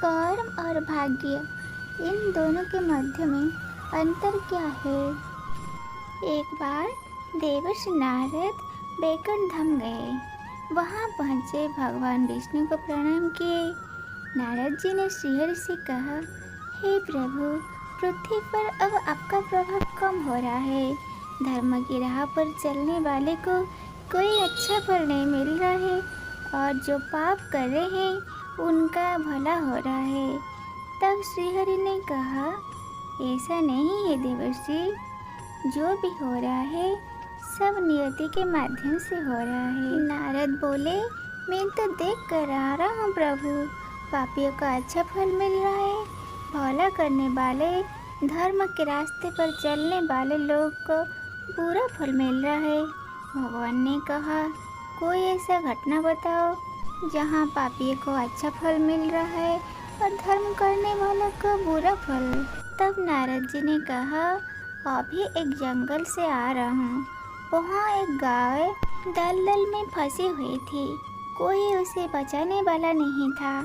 कर्म और भाग्य, इन दोनों के मध्य में अंतर क्या है? एक बार देवर्षि नारद बैकुंठ धाम गए। वहां पहुंचे भगवान विष्णु को प्रणाम किए। नारद जी ने श्रीहरि से कहा, हे प्रभु, पृथ्वी पर अब आपका प्रभाव कम हो रहा है। धर्म की राह पर चलने वाले को कोई अच्छा फल नहीं मिल रहा है और जो पाप कर रहे हैं उनका भला हो रहा है। तब श्रीहरि ने कहा, ऐसा नहीं है देवर्षि, जो भी हो रहा है सब नियति के माध्यम से हो रहा है। नारद बोले, मैं तो देख कर आ रहा हूँ प्रभु, पापियों को अच्छा फल मिल रहा है, भला करने वाले धर्म के रास्ते पर चलने वाले लोग को बुरा फल मिल रहा है। भगवान ने कहा, कोई ऐसा घटना बताओ जहाँ पापियों को अच्छा फल मिल रहा है और धर्म करने वालों को बुरा फल। तब नारद जी ने कहा, अभी एक जंगल से आ रहा हूँ। वहाँ एक गाय दलदल में फंसी हुई थी, कोई उसे बचाने वाला नहीं था।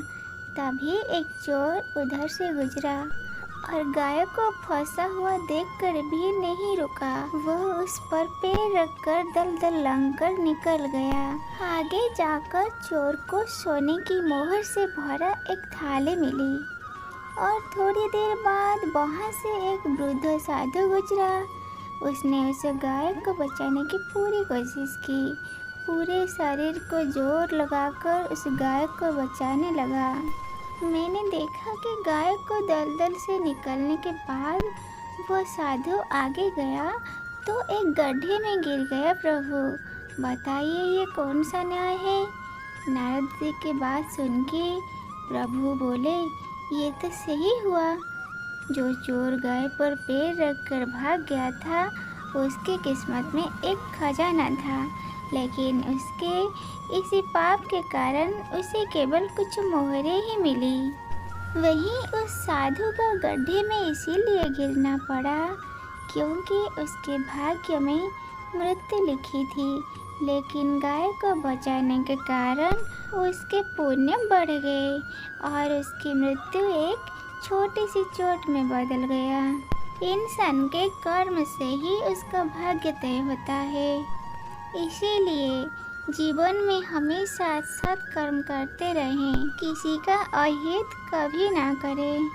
तभी एक चोर उधर से गुजरा और गाय को फंसा हुआ देखकर भी नहीं रुका। वह उस पर पैर रखकर दलदल लांघकर निकल गया। आगे जाकर चोर को सोने की मोहर से भरा एक थाली मिली और थोड़ी देर बाद वहाँ से एक वृद्ध साधु गुजरा। उसने उस गाय को बचाने की पूरी कोशिश की, पूरे शरीर को जोर लगाकर उस गाय को बचाने लगा। मैंने देखा कि गाय को दलदल से निकलने के बाद वह साधु आगे गया तो एक गड्ढे में गिर गया। प्रभु बताइए, ये कौन सा न्याय है? नारद जी की बात सुन के प्रभु बोले, ये तो सही हुआ। जो चोर गाय पर पैर रखकर भाग गया था उसकी किस्मत में एक खजाना था, लेकिन उसके इसी पाप के कारण उसे केवल कुछ मोहरें ही मिली। वहीं उस साधु का गड्ढे में इसीलिए गिरना पड़ा क्योंकि उसके भाग्य में मृत्यु लिखी थी, लेकिन गाय को बचाने के कारण उसके पुण्य बढ़ गए और उसकी मृत्यु एक छोटी सी चोट में बदल गया। इंसान के कर्म से ही उसका भाग्य तय होता है। इसीलिए जीवन में हमेशा सत् कर्म करते रहें, किसी का अहित कभी ना करें।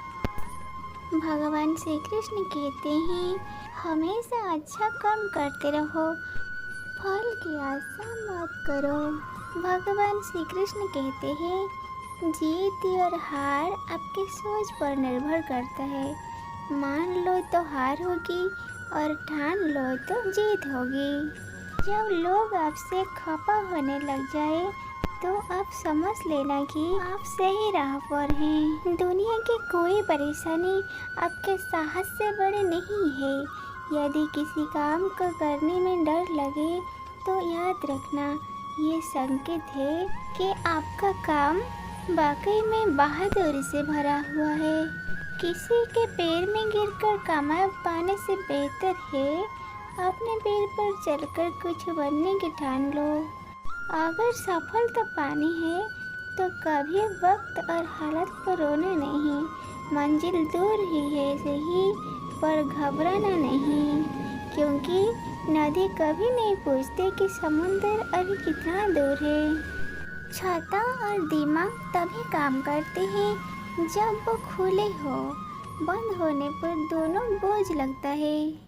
भगवान श्री कृष्ण कहते हैं, हमेशा अच्छा कर्म करते रहो, फल की आशा मत करो। भगवान श्री कृष्ण कहते हैं, जीत और हार आपके सोच पर निर्भर करता है। मान लो तो हार होगी और ठान लो तो जीत होगी। जब लोग आपसे खफा होने लग जाए तो आप समझ लेना कि आप सही राह पर हैं। दुनिया की कोई परेशानी आपके साहस से बड़ी नहीं है। यदि किसी काम को करने में डर लगे तो याद रखना, ये संकेत है कि आपका काम वाकई में बहादुरी से भरा हुआ है। किसी के पैर में गिरकर कामयाब पाने से बेहतर है अपने पैर पर चलकर कुछ बनने की ठान लो। अगर सफलता पानी है तो कभी वक्त और हालत पर रोना नहीं। मंजिल दूर ही है सही, पर घबराना नहीं, क्योंकि नदी कभी नहीं पूछती कि समुंदर अभी कितना दूर है। छाता और दिमाग तभी काम करते हैं जब वो खुले हो, बंद होने पर दोनों बोझ लगता है।